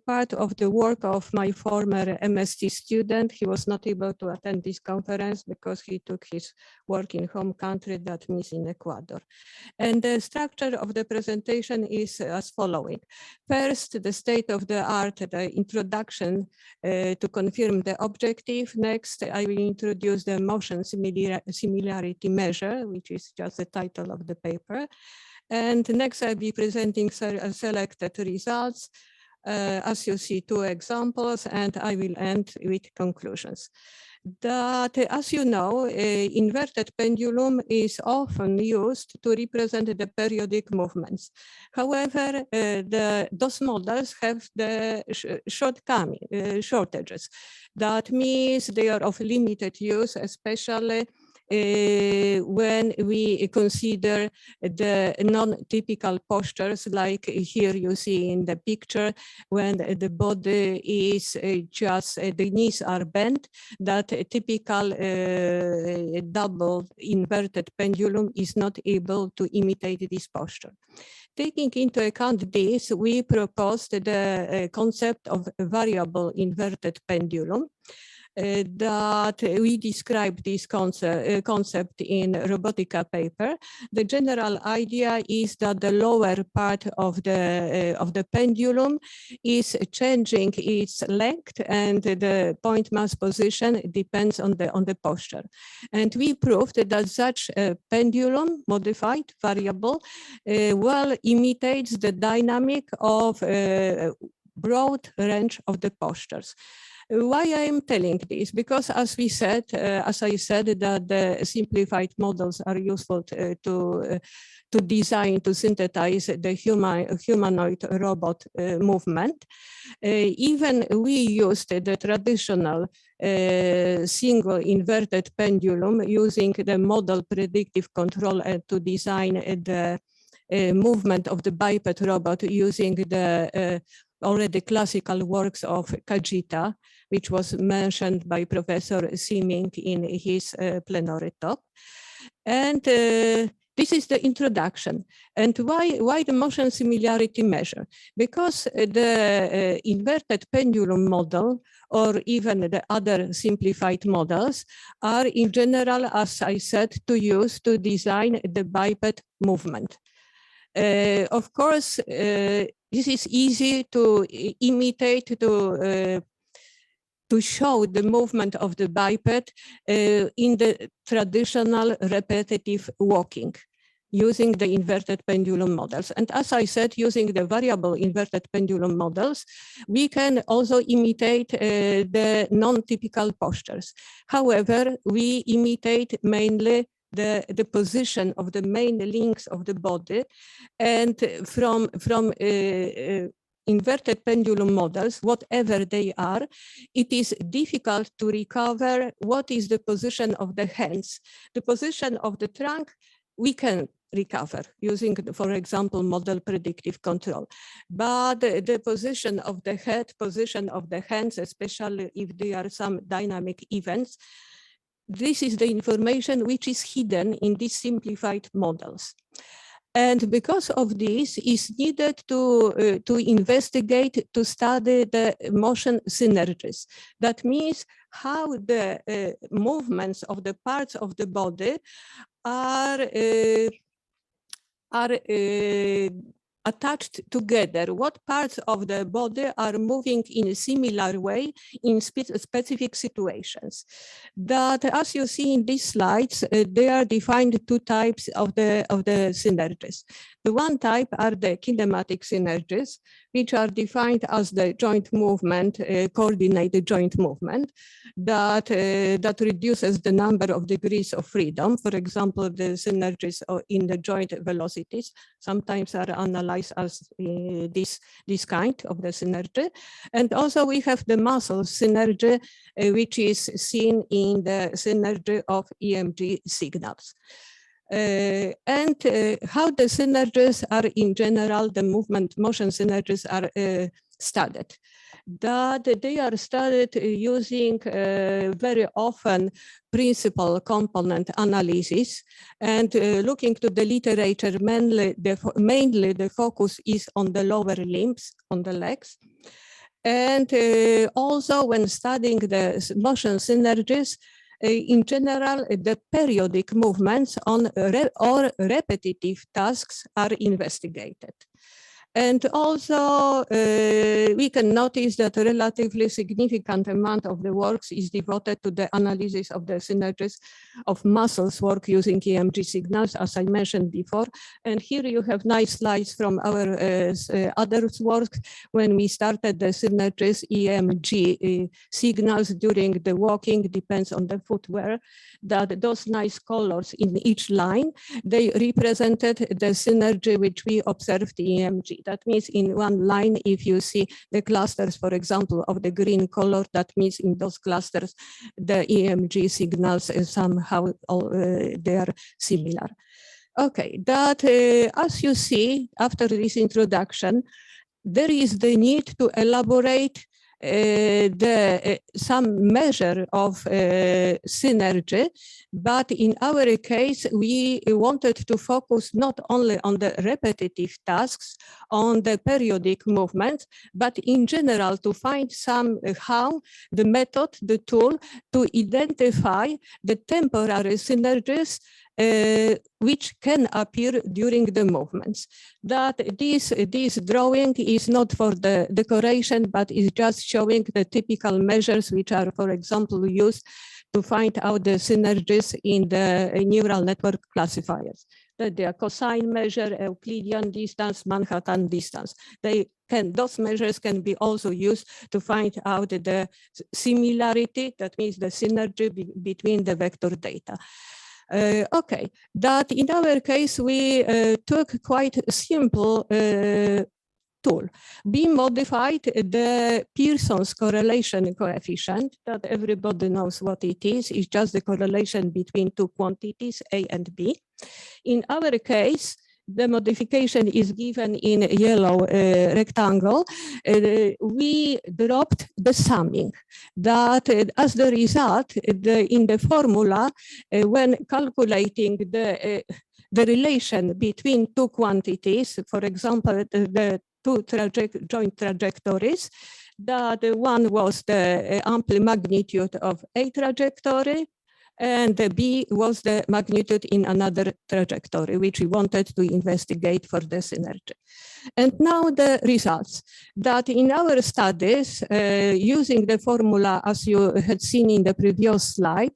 part of the work of my former MSc student. He was not able to attend this conference because he took his work in home country, that means in Ecuador. And the structure of the presentation is as following. First, the state of the art, the introduction to confirm the objective. Next, I will introduce the motion similarity measure, which is just the title of the paper. And next, I'll be presenting selected results. As you see, 2 examples, and I will end with conclusions. That, as you know, inverted pendulum is often used to represent the periodic movements. However, those models have the shortages. That means they are of limited use, especially when we consider the non-typical postures, like here you see in the picture, when the body is just, the knees are bent, that a typical double inverted pendulum is not able to imitate this posture. Taking into account this, we proposed the concept of variable inverted pendulum. That we described this concept in Robotica paper. The general idea is that the lower part of the pendulum is changing its length, and the point mass position depends on the posture. And we proved that such a pendulum, modified variable, well imitates the dynamic of a broad range of the postures. Why I am telling this? Because as I said, that the simplified models are useful to design, to synthesize the humanoid robot movement. Even we used the traditional single inverted pendulum using the model predictive control to design the movement of the biped robot using the already classical works of Kajita, which was mentioned by Professor Siming in his plenary talk. And this is the introduction. And why the motion similarity measure? Because the inverted pendulum model, or even the other simplified models, are in general, as I said, to use to design the biped movement. Of course, this is easy to imitate, to show the movement of the biped in the traditional repetitive walking using the inverted pendulum models. And as I said, using the variable inverted pendulum models, we can also imitate the non-typical postures. However, we imitate mainly the position of the main links of the body, and from inverted pendulum models, whatever they are, it is difficult to recover what is the position of the hands. The position of the trunk, we can recover using, for example, model predictive control. But the position of the head, position of the hands, especially if there are some dynamic events, this is the information which is hidden in these simplified models. And because of this, is needed to investigate, to study the motion synergies. That means how the movements of the parts of the body are attached together, what parts of the body are moving in a similar way in specific situations. That, as you see in these slides, they are defined 2 types of the synergies. The one type are the kinematic synergies, which are defined as the joint movement, coordinated joint movement, that reduces the number of degrees of freedom. For example, the synergies in the joint velocities sometimes are analyzed as this kind of the synergy. And also we have the muscle synergy, which is seen in the synergy of EMG signals. And how the synergies are in general, the motion synergies are studied. That they are studied using very often principal component analysis, and looking to the literature, mainly the focus is on the lower limbs, on the legs. And also when studying the motion synergies, in general, the periodic movements on or repetitive tasks are investigated. And also, we can notice that a relatively significant amount of the works is devoted to the analysis of the synergies of muscles work using EMG signals, as I mentioned before. And here you have nice slides from our other work when we started the synergies EMG signals during the walking, depends on the footwear, that those nice colors in each line, they represented the synergy which we observed in EMG. That means in one line, if you see the clusters, for example, of the green color, that means in those clusters, the EMG signals somehow they are similar. Okay, that as you see, after this introduction, there is the need to elaborate some measure of synergy, but in our case, we wanted to focus not only on the repetitive tasks, on the periodic movements, but in general to find somehow the method, the tool to identify the temporary synergies which can appear during the movements. That this drawing is not for the decoration, but is just showing the typical measures which are, for example, used to find out the synergies in the neural network classifiers. That they are cosine measure, Euclidean distance, Manhattan distance. Those measures can be also used to find out the similarity, that means the synergy between the vector data. Okay, that in our case, we took quite a simple tool. We modified the Pearson's correlation coefficient, that everybody knows what it is. It's just the correlation between two quantities, A and B. In our case, the modification is given in a yellow rectangle. We dropped the summing. That as the result, in the formula, when calculating the relation between two quantities, for example, the two joint trajectories, that one was the ample magnitude of A trajectory, and the B was the magnitude in another trajectory, which we wanted to investigate for the synergy. And now the results, that in our studies, using the formula as you had seen in the previous slide,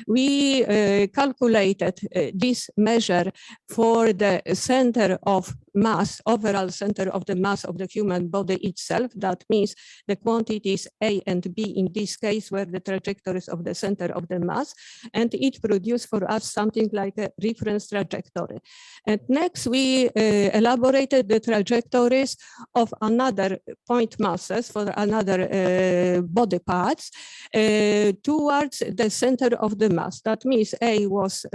we calculated this measure for the center of mass, overall center of the mass of the human body itself. That means the quantities A and B in this case were the trajectories of the center of the mass, and it produced for us something like a reference trajectory. And next we elaborated the trajectories of another point masses for another body parts towards the center of the mass. That means A was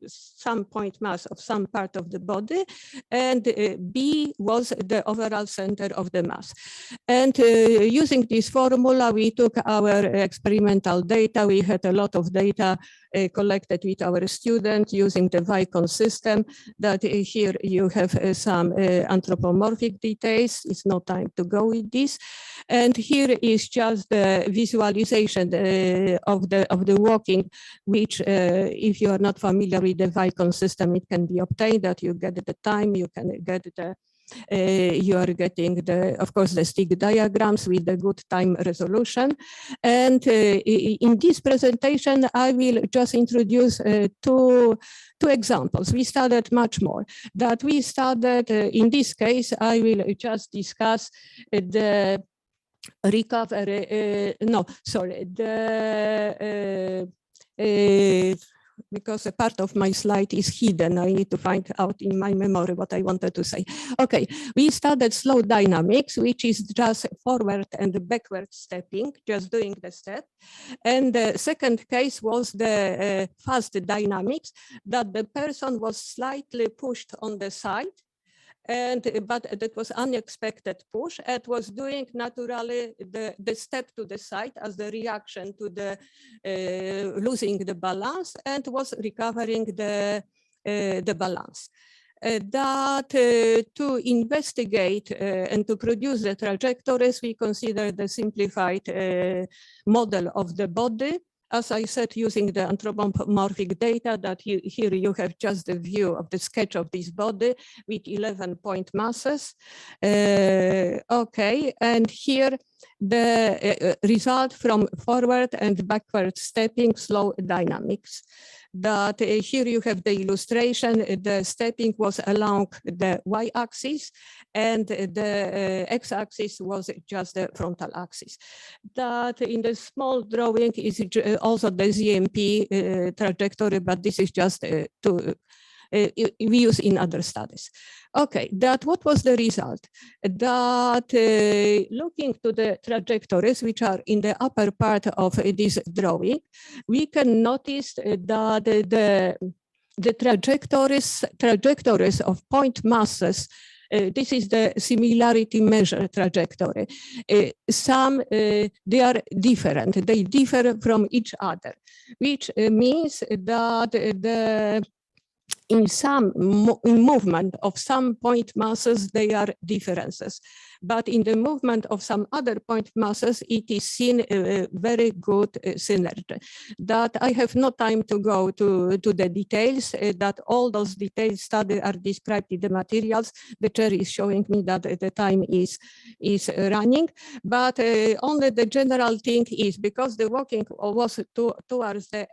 some point mass of some part of the body, and B was the overall center of the mass. And using this formula, we took our experimental data. We had a lot of data collected with our students using the Vicon system. That here you have some anthropomorphic details. It's no time to go with this. And here is just the visualization of the walking, which if you are not familiar with the Vicon system, it can be obtained, that you get the time, you can get the you are getting of course the stick diagrams with the good time resolution. And in this presentation, I will just introduce two examples. We studied much more. That we studied, in this case, I will just discuss the recovery, because a part of my slide is hidden. I need to find out in my memory what I wanted to say. Okay, we studied slow dynamics, which is just forward and backward stepping, just doing the step. And the second case was the fast dynamics, that the person was slightly pushed on the side, but that was unexpected push. It was doing naturally the step to the side as the reaction to the losing the balance, and was recovering the balance. that to investigate and to produce the trajectories, we consider the simplified model of the body. As I said, using the anthropomorphic data that here you have just the view of the sketch of this body with 11-point masses. Okay, and here the result from forward and backward stepping slow dynamics. That here you have the illustration, the stepping was along the y-axis and the x-axis was just the frontal axis. That in the small drawing is also the ZMP trajectory, but this is just we use in other studies. Okay, that what was the result? That looking to the trajectories, which are in the upper part of this drawing, we can notice that the trajectories of point masses, this is the similarity measure trajectory. Some, they are different, they differ from each other, which means that in some movement of some point masses, they are differences. But in the movement of some other point masses, it is seen a very good synergy. That I have no time to go to the details, that all those detailed studies are described in the materials. The chair is showing me that the time is running, but only the general thing is because the walking was towards the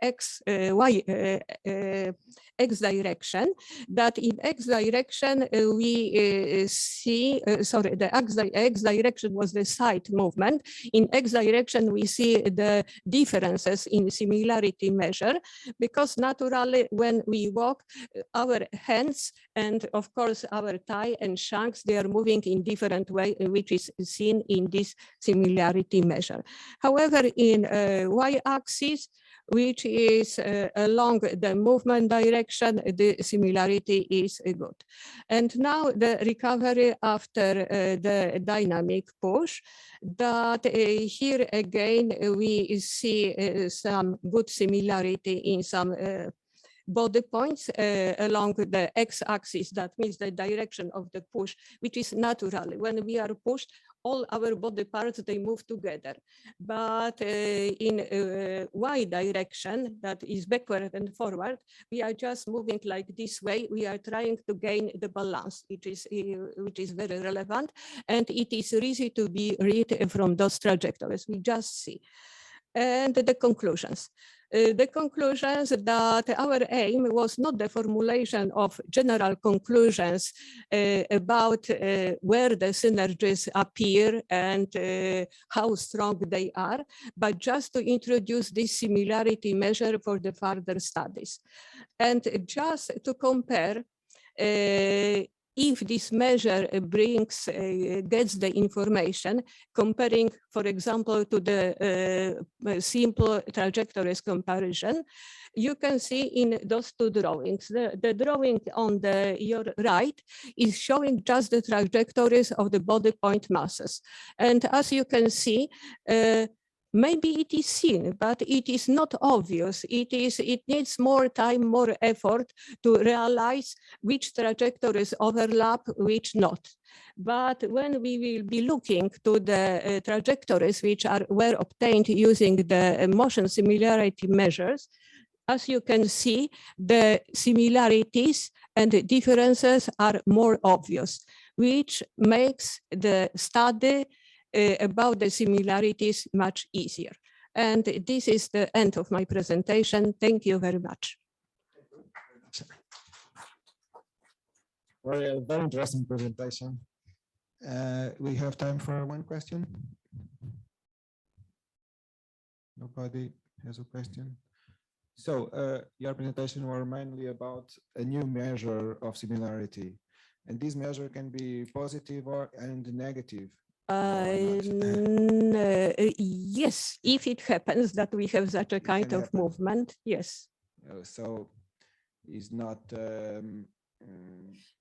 X direction, that in X direction we see, sorry, the X direction was the side movement. In X direction we see the differences in similarity measure, because naturally when we walk, our hands and of course our thigh and shanks, they are moving in different way, which is seen in this similarity measure. However, in y-axis, which is along the movement direction, the similarity is good. And now the recovery after the dynamic push, that here again we see some good similarity in some body points along the x-axis, that means the direction of the push, which is naturally when we are pushed, all our body parts, they move together. But in y direction, that is backward and forward, we are just moving like this way. We are trying to gain the balance, which is very relevant. And it is easy to be read from those trajectories we just see. And the conclusions. The conclusions that our aim was not the formulation of general conclusions about where the synergies appear and how strong they are, but just to introduce this similarity measure for the further studies. And just to compare if this measure gets the information, comparing, for example, to the simple trajectories comparison, you can see in those two drawings. The drawing on your right is showing just the trajectories of the body point masses. And as you can see, maybe it is seen, but it is not obvious. It needs more time, more effort to realize which trajectories overlap, which not. But when we will be looking to the trajectories which were obtained using the motion similarity measures, as you can see, the similarities and the differences are more obvious, which makes the study about the similarities much easier. And this is the end of my presentation. Thank you very much. Very interesting presentation. We have time for one question. Nobody has a question. So your presentation were mainly about a new measure of similarity. And this measure can be positive and negative. Yes, if it happens that we have such a kind of movement, yes. So it's not.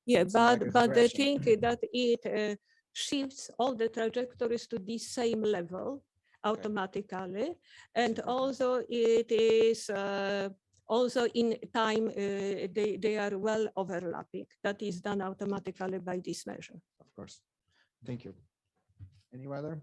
Yeah, but the thing that it shifts all the trajectories to the same level automatically, and also it is Also in time, they are well overlapping. That is done automatically by this measure. Of course. Thank you. Any other?